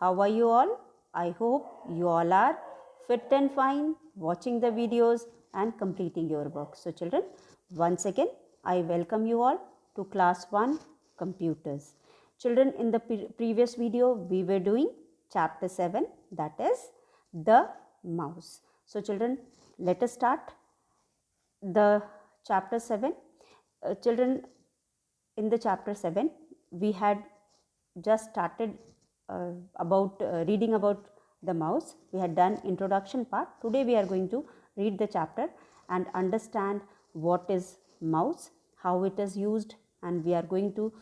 How are you all? I hope you all are fit and fine, watching the videos and completing your work. So children, once again, I welcome you all to class 1 computers. Children, in the previous video, we were doing chapter 7, that is the mouse. So children, let us start the chapter 7. Children, in the chapter 7, we had just started reading about the mouse. We had done introduction part. Today we are going to read the chapter and understand what is mouse, how it is used, and we are going to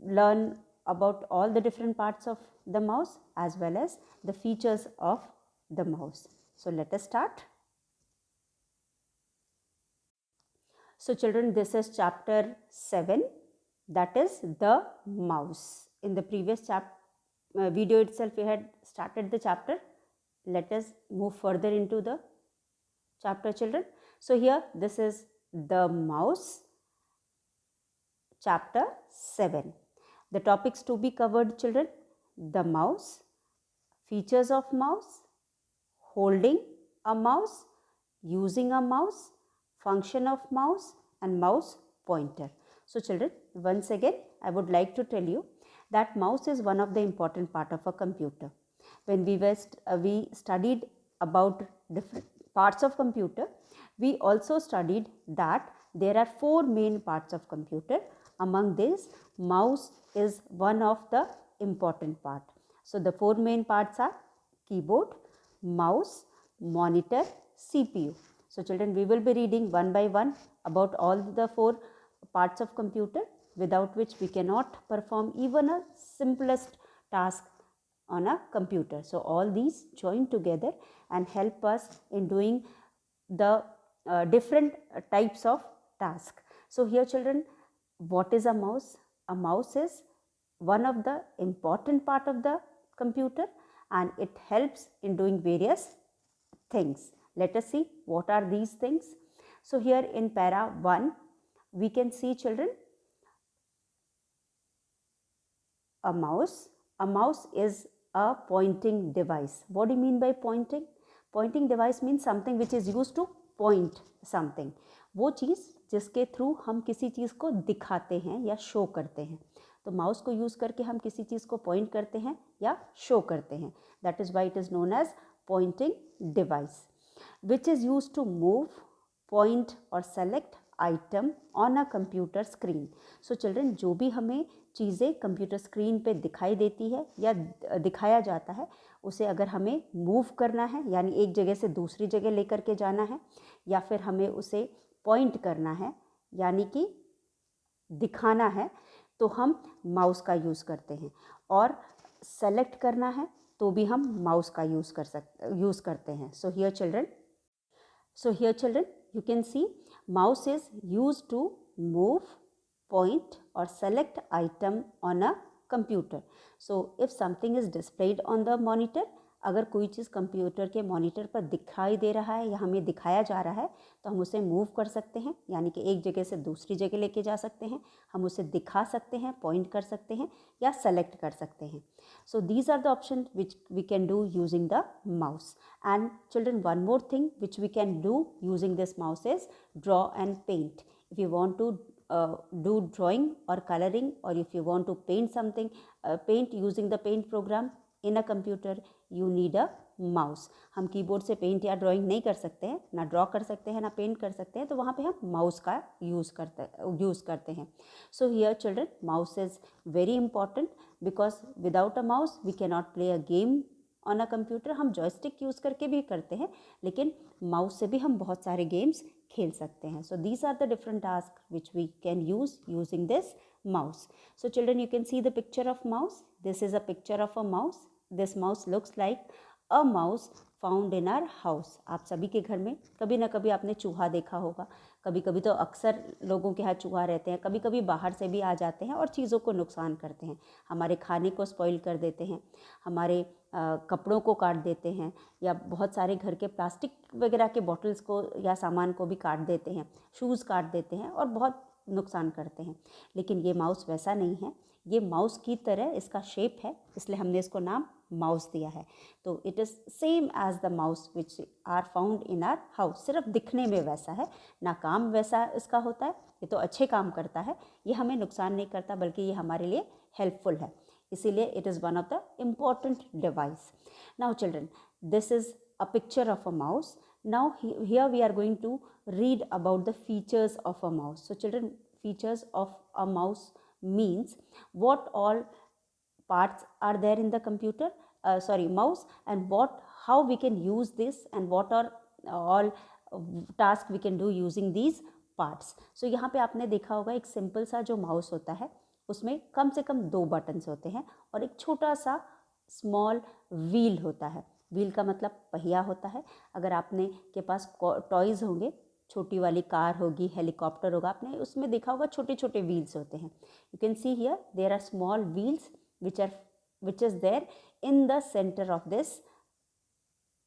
learn about all the different parts of the mouse as well as the features of the mouse. So let us start. So children, this is chapter 7, that is the mouse. In the previous video itself, we had started the chapter. Let us move further into the chapter, children. So here, this is the mouse, chapter 7. The topics to be covered, children: the mouse, features of mouse, holding a mouse, using a mouse, function of mouse, and mouse pointer. So children, once again, I would like to tell you that mouse is one of the important part of a computer. When we studied about different parts of computer, we also studied that there are 4 main parts of computer. Among these, mouse is one of the important part. So the 4 main parts are keyboard, mouse, monitor, CPU. So children, we will be reading one by one about all the 4 parts of computer, without which we cannot perform even a simplest task on a computer. So all these join together and help us in doing the different types of task. So here children, what is a mouse? A mouse is one of the important part of the computer and it helps in doing various things. Let us see what are these things. So here in para 1, we can see children a mouse. A mouse is a pointing device. What do you mean by pointing? Pointing device means something which is used to point something. वो चीज़ जिसके through हम किसी चीज़ को दिखाते हैं या show करते हैं. तो माउस को यूज़ करके हम किसी चीज़ को पॉइंट करते हैं या शो करते हैं. That is why it is known as pointing device, which is used to move, point or select item on a computer screen. So children, जो भी हमें चीज़ें कंप्यूटर स्क्रीन पे दिखाई देती है या दिखाया जाता है, उसे अगर हमें मूव करना है यानी एक जगह से दूसरी जगह लेकर के जाना है, या फिर हमें उसे पॉइंट करना है यानी कि दिखाना है, तो हम माउस का यूज़ करते हैं. और सेलेक्ट करना है तो भी हम माउस का यूज़ करते हैं. So here children you can see mouse is used to move, point or select item on a computer. So if something is displayed on the monitor, अगर कोई चीज़ कंप्यूटर के मॉनिटर पर दिखाई दे रहा है या हमें दिखाया जा रहा है, तो हम उसे मूव कर सकते हैं यानी कि एक जगह से दूसरी जगह लेके जा सकते हैं. हम उसे दिखा सकते हैं, पॉइंट कर सकते हैं या सेलेक्ट कर सकते हैं. So these are the options which we can do using the mouse. And children, one more thing which we can do using this mouse is draw and paint. If you want to do drawing or coloring, or if you want to paint something, paint using the paint program in a computer, you need a mouse. हम keyboard से paint या drawing नहीं कर सकते हैं, ना draw कर सकते हैं ना पेंट कर सकते हैं, तो वहाँ पे हम माउस का यूज़ करते हैं. So here children, mouse is very important because without a mouse we can not play a game on a computer. हम जॉयस्टिक यूज़ करके भी करते हैं, लेकिन माउस से भी हम बहुत सारे गेम्स खेल सकते हैं. So these are the different task which we can use using this mouse. So children, you can see the picture of mouse. This is a picture of a mouse. This mouse looks like a mouse found in our house. आप सभी के घर में कभी ना कभी आपने चूहा देखा होगा. कभी कभी तो अक्सर लोगों के यहाँ चूहा रहते हैं, कभी कभी बाहर से भी आ जाते हैं और चीज़ों को नुकसान करते हैं. हमारे खाने को स्पॉइल कर देते हैं, हमारे कपड़ों को काट देते हैं, या बहुत सारे घर के प्लास्टिक वगैरह के बॉटल्स को या सामान को भी काट देते हैं, शूज़ काट देते हैं और बहुत नुकसान करते हैं. लेकिन ये माउस वैसा नहीं है. ये माउस की तरह इसका शेप है, इसलिए हमने इसको नाम माउस दिया है। तो it is same as the mouse which are found in our house, सिर्फ दिखने में वैसा है, ना काम वैसा इसका होता है। ये तो अच्छे काम करता है, ये हमें नुकसान नहीं करता, बल्कि ये हमारे लिए हेल्पफुल है, इसीलिए it is one of the important device. Now children, this is a picture of a mouse. Now here we are going to read about the features of a mouse. So children, features of a mouse means what all parts are there in the computer, mouse, and how we can use this, and what are all task we can do using these parts. So यहाँ पे आपने देखा होगा एक simple सा जो mouse होता है उसमें कम से कम 2 बटन्स होते हैं और एक छोटा सा स्मॉल व्हील होता है। व्हील का मतलब पहिया होता है। अगर आपने के पास टॉयज़ होंगे, छोटी वाली कार होगी, हेलीकॉप्टर होगा, आपने उसमें देखा होगा छोटे छोटे व्हील्स होते हैं। You can see here there are small wheels which is there in the centre of this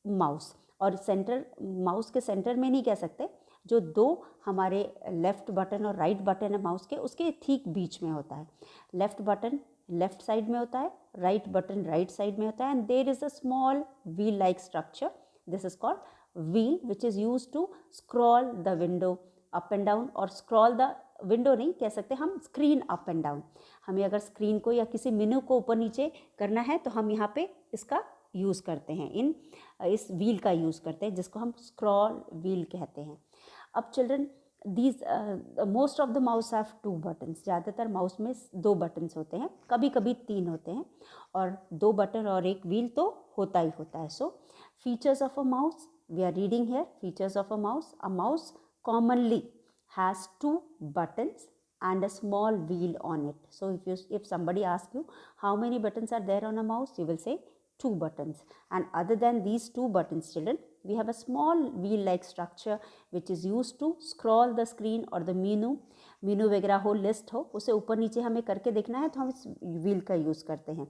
mouse. और सेंटर, माउस के सेंटर में नहीं कह सकते, जो 2 हमारे लेफ़्ट बटन और राइट बटन है माउस के, उसके ठीक बीच में होता है। लेफ़्ट बटन लेफ्ट साइड में होता है, राइट बटन राइट साइड में होता है, and there is a small wheel like structure, this is called wheel, which is use to scroll the window up and down, और स्क्रॉल द विंडो नहीं कह सकते हम, स्क्रीन अप एंड डाउन। हमें अगर स्क्रीन को या किसी मेनू को ऊपर नीचे करना है तो हम यहाँ पे इसका यूज़ करते हैं, इस व्हील का यूज़ करते हैं, जिसको हम स्क्रॉल व्हील कहते हैं। अब children, these most of the mouse have 2 buttons. ज़्यादातर माउस में 2 बटन्स होते हैं, कभी कभी 3 होते हैं, और 2 बटन और एक व्हील तो होता ही होता है। So features of a mouse, we are reading here features of a mouse commonly has 2 buttons and a small wheel on it. So if somebody asks you how many buttons are there on a mouse, you will say 2 buttons. And other than these 2 buttons, children, we have a small wheel like structure which is used to scroll the screen or the menu वगैरह हो, list हो, उसे ऊपर नीचे हमें करके देखना है तो हम इस व्हील का यूज़ करते हैं।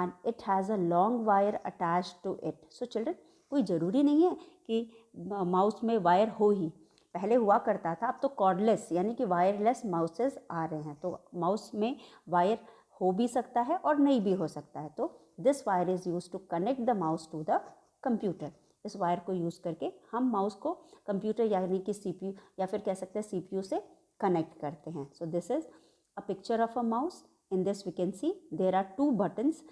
and it has a long wire attached to it. So children, कोई ज़रूरी नहीं है कि माउस में वायर हो ही, पहले हुआ करता था, अब तो कॉर्डलेस यानी कि वायरलेस माउसेस आ रहे हैं, तो माउस में वायर हो भी सकता है और नहीं भी हो सकता है। तो this wire is use to connect the mouse to the computer. इस वायर को यूज़ करके हम माउस को कंप्यूटर यानी कि CPU या फिर कह सकते हैं CPU से कनेक्ट करते हैं। So this is a picture of a mouse. In this we can see there are 2 buttons.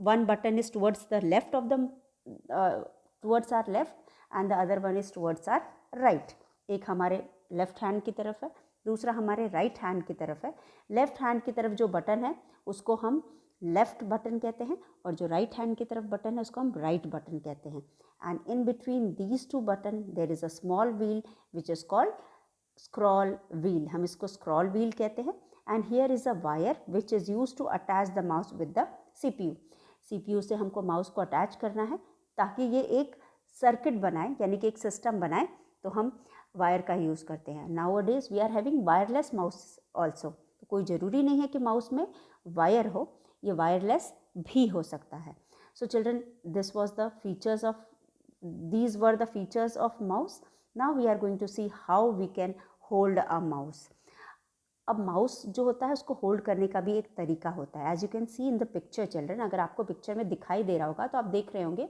One button is towards the left of the towards our left and the other one is towards our right. एक हमारे left hand की तरफ है, दूसरा हमारे right hand की तरफ है। लेफ्ट हैंड की तरफ जो बटन है उसको हम लेफ्ट बटन कहते हैं, और जो राइट हैंड की तरफ बटन है उसको हम राइट बटन कहते हैं। And in between these 2 button there is a small wheel which is called scroll wheel, हम इसको स्क्रॉल व्हील कहते हैं। And here is a wire which is use to attach the mouse with the CPU से हमको mouse को attach करना है ताकि ये एक सर्किट बनाए, यानी कि एक सिस्टम बनाए, तो हम वायर का यूज़ करते हैं। Nowadays we are having wireless mouse also, तो कोई ज़रूरी नहीं है कि माउस में वायर हो, ये वायरलेस भी हो सकता है। So children, this was the features of these were the features of mouse. Now we are going to see how we can hold a mouse. अब माउस जो होता है उसको होल्ड करने का भी एक तरीका होता है। As you can see in the picture children, अगर आपको पिक्चर में दिखाई दे रहा होगा तो आप देख रहे होंगे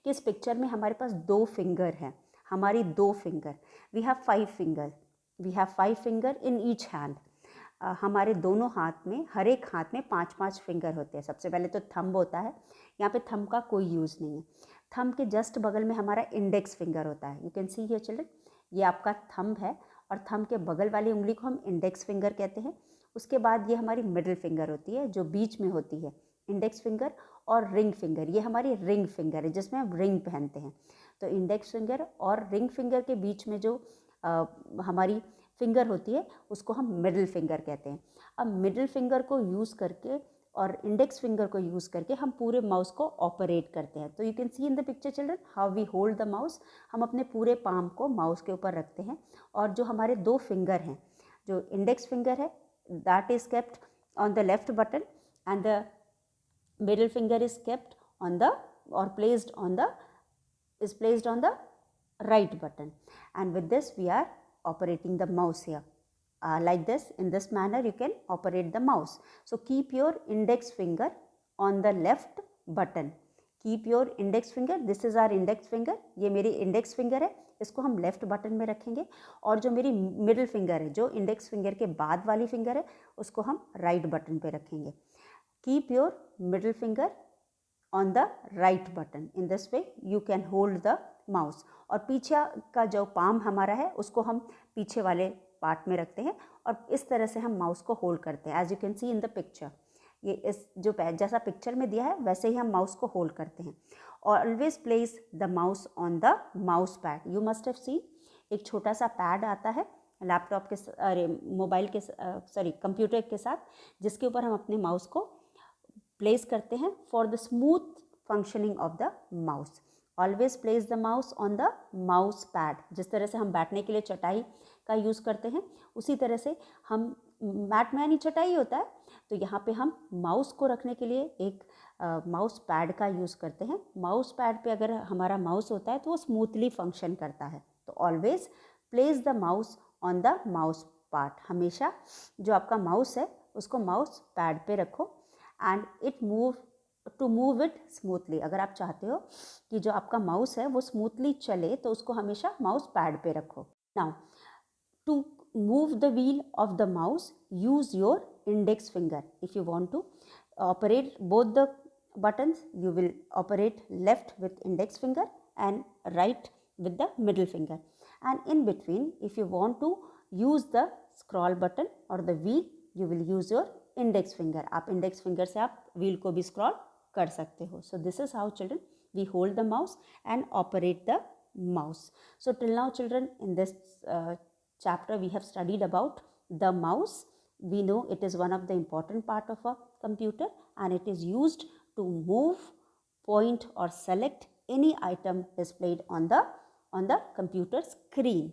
कि इस पिक्चर में हमारे पास 2 फिंगर हैं, हमारी 2 finger, we have 5 finger in each hand. हमारे दोनों हाथ में, हर एक हाथ में 5-5 फिंगर होते हैं। सबसे पहले तो थंब होता है, यहाँ पे थंब का कोई यूज़ नहीं है। थंब के जस्ट बगल में हमारा इंडेक्स फिंगर होता है। You can see here children, ये आपका थंब है और थंब के बगल वाली उंगली को हम इंडेक्स फिंगर कहते हैं। उसके बाद ये हमारी मिडिल फिंगर होती है जो बीच में होती है, इंडेक्स फिंगर और रिंग फिंगर, ये हमारी रिंग फिंगर है जिसमें हम रिंग पहनते हैं। तो इंडेक्स फिंगर और रिंग फिंगर के बीच में जो हमारी फिंगर होती है उसको हम मिडिल फिंगर कहते हैं। अब मिडिल फिंगर को यूज़ करके और इंडेक्स फिंगर को यूज़ करके हम पूरे माउस को ऑपरेट करते हैं। तो you can see in the picture children how we hold the mouse. हम अपने पूरे पाम को माउस के ऊपर रखते हैं और जो हमारे 2 फिंगर हैं, जो इंडेक्स फिंगर है that is kept on the left button and the middle finger is kept on the और placed on the right button, and with this we are operating the mouse here. like this. In this manner you can operate the mouse. So keep your index finger on the left button. Keep your index finger, this is our index finger, ये मेरी index finger है, इसको हम left button में रखेंगे, और जो मेरी मिडिल फिंगर है, जो इंडेक्स फिंगर के बाद वाली फिंगर है, उसको हम राइट बटन पे रखेंगे. Keep your middle finger on the right button. In this way you can hold the mouse. और पीछे का जो पाम हमारा है उसको हम पीछे वाले पार्ट में रखते हैं और इस तरह से हम माउस को होल्ड करते हैं. As you can see in the picture, ये इस जो जैसा पिक्चर में दिया है वैसे ही हम माउस को होल्ड करते हैं. Always place the mouse on the mouse pad. You must have seen एक छोटा सा पैड आता है लैपटॉप के अरे मोबाइल के सॉरी कंप्यूटर के साथ, जिसके ऊपर हम अपने माउस को प्लेस करते हैं for the smooth functioning of the mouse. Always place the mouse on the mouse pad. जिस तरह से हम बैठने के लिए चटाई का यूज़ करते हैं उसी तरह से हम मैट में यानी चटाई होता है, तो यहाँ पे हम माउस को रखने के लिए एक माउस पैड का यूज़ करते हैं. माउस पैड पे अगर हमारा माउस होता है तो वो स्मूथली फंक्शन करता है. तो always place the mouse on the mouse part. हमेशा जो आपका माउस है उसको माउस पैड पे रखो and it move to move it smoothly. अगर आप चाहते हो कि जो आपका माउस है वो स्मूथली चले तो उसको हमेशा माउस पैड पे रखो. Now to move the wheel of the mouse, use your index finger. If you want to operate both the buttons, you will operate left with index finger and right with the middle finger. And in between, if you want to use the scroll button or the wheel, you will use your index finger. आप index finger से आप wheel को भी scroll कर सकते हो. So this is how children we hold the mouse and operate the mouse. So till now children, in this chapter we have studied about the mouse. We know it is one of the important part of a computer and it is used to move, point or select any item displayed on the computer screen.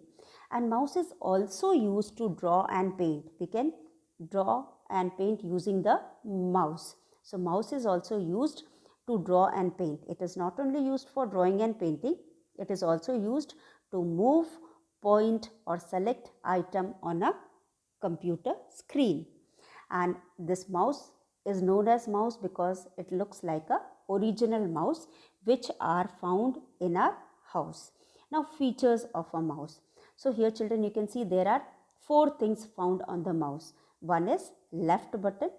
And mouse is also used to draw and paint. We can draw and paint using the mouse. So mouse is also used to draw and paint. It is not only used for drawing and painting, it is also used to move, point or select item on a computer screen. And this mouse is known as mouse because it looks like a original mouse which are found in our house. Now features of a mouse. So here children, you can see there are 4 things found on the mouse. One is left button.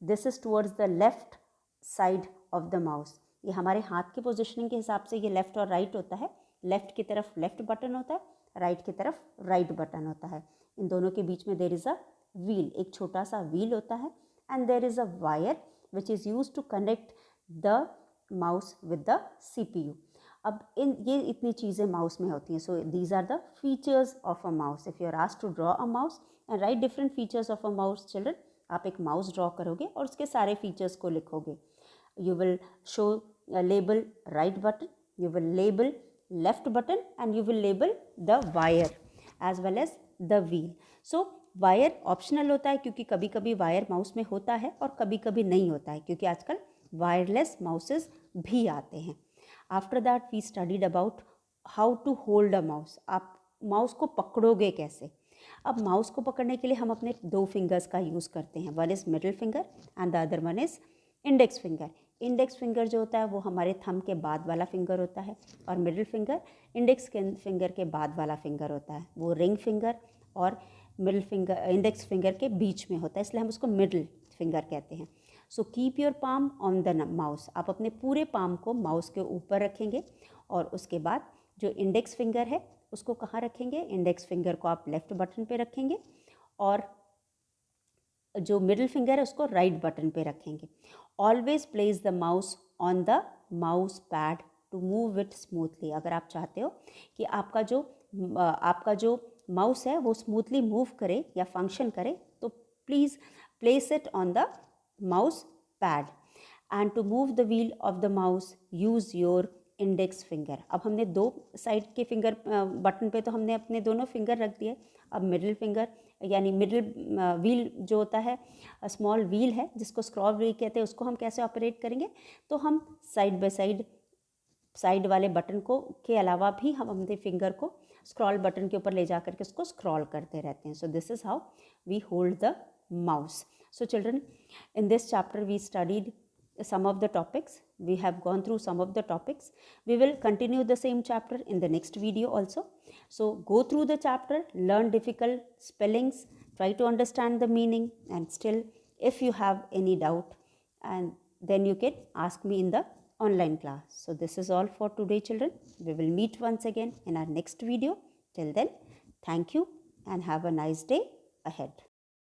This is towards the left side of the mouse. ये हमारे हाथ की positioning के हिसाब से ये left और right होता है. लेफ्ट की तरफ लेफ्ट बटन होता है, राइट की तरफ राइट बटन होता है. इन दोनों के बीच में देयर इज़ अ व्हील, एक छोटा सा व्हील होता है. And there is a wire which is use to connect the mouse with the CPU. अब ये इतनी चीज़ें माउस में होती हैं. So these are the features of a mouse. If you are asked to draw a mouse and write different features of a mouse children, आप एक mouse draw करोगे और उसके सारे फीचर्स को लिखोगे. You will show label right button, you will label left button and you will label the wire as well as the wheel. So wire optional होता है क्योंकि कभी कभी वायर माउस में होता है और कभी कभी नहीं होता है, क्योंकि आजकल वायरलेस माउसेस भी आते हैं. After that we studied about how to hold a mouse. आप माउस को पकड़ोगे कैसे. अब माउस को पकड़ने के लिए हम अपने 2 फिंगर्स का यूज़ करते हैं. One is middle finger and the other one is index finger. Index finger जो होता है वो हमारे थंब के बाद वाला फिंगर होता है और मिडिल फिंगर इंडेक्स फिंगर के बाद वाला फिंगर होता है. वो रिंग फिंगर और मिडिल फिंगर इंडेक्स फिंगर के बीच में होता है, इसलिए हम उसको मिडिल फिंगर कहते हैं. So keep your palm on the mouse. आप अपने पूरे पाम को माउस के ऊपर रखेंगे और उसके बाद जो इंडेक्स फिंगर है उसको कहाँ रखेंगे. इंडेक्स फिंगर को आप लेफ्ट बटन पे रखेंगे और जो मिडिल फिंगर है उसको राइट बटन पे रखेंगे. Always place the mouse on the mouse pad to move it smoothly. अगर आप चाहते हो कि आपका जो माउस है वो स्मूथली मूव करे या फंक्शन करे तो please place it on the mouse pad. And to move the wheel of the mouse use your index finger. अब हमने 2 साइड के फिंगर बटन पे तो हमने अपने दोनों फिंगर रख दिए. अब मिडिल फिंगर यानी मिडिल व्हील जो होता है स्मॉल व्हील है जिसको स्क्रॉल व्हील कहते हैं, उसको हम कैसे ऑपरेट करेंगे. तो हम साइड बाय साइड साइड वाले बटन को के अलावा भी हम अपने फिंगर को स्क्रॉल बटन के ऊपर ले जा करके उसको स्क्रॉल करते रहते हैं. So this is how we hold the mouse. So children, in this chapter we studied some of the topics. We have gone through some of the topics. We will continue the same chapter in the next video also. So go through the chapter, learn difficult spellings, try to understand the meaning, and still if you have any doubt, and then you can ask me in the online class. So this is all for today children. We will meet once again in our next video. Till then, thank you and have a nice day ahead.